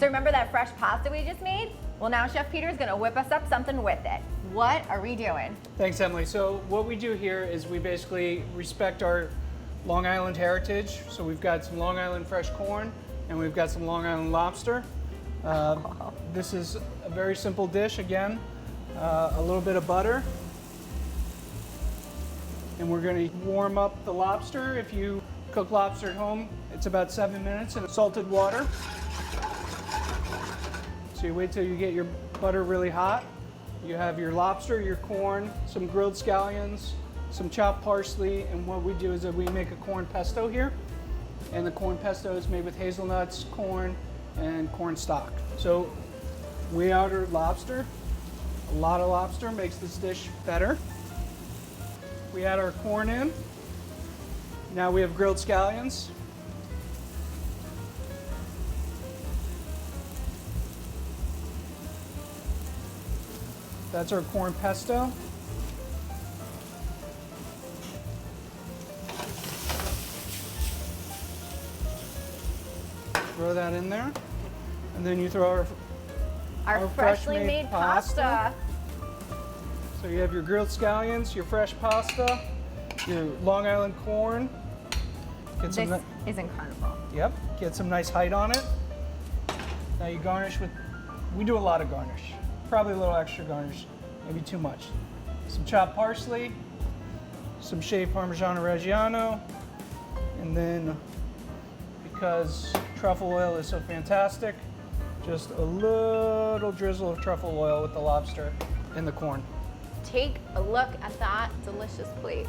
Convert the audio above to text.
remember that fresh pasta we just made? Well, now Chef Peter's gonna whip us up something with it. What are we doing? Thanks, Emily. So what we do here is we basically respect our Long Island heritage. So we've got some Long Island fresh corn and we've got some Long Island lobster. This is a very simple dish, again. A little bit of butter. And we're gonna warm up the lobster. If you cook lobster at home, it's about 7 minutes in salted water. So you wait till you get your butter really hot. You have your lobster, your corn, some grilled scallions, some chopped parsley, and what we do is that we make a corn pesto here. And the corn pesto is made with hazelnuts, corn, and corn stock. So we ordered lobster. A lot of lobster makes this dish better. We add our corn in. Now we have grilled scallions. That's our corn pesto. Throw that in there. And then you throw Our freshly made pasta. So you have your grilled scallions, your fresh pasta, your Long Island corn. This is incredible. Yep, get some nice height on it. Now you garnish with, we do a lot of garnish. Probably a little extra garnish, maybe too much. Some chopped parsley, some shaved Parmigiano Reggiano, and then because truffle oil is so fantastic, just a little drizzle of truffle oil with the lobster and the corn. Take a look at that delicious plate.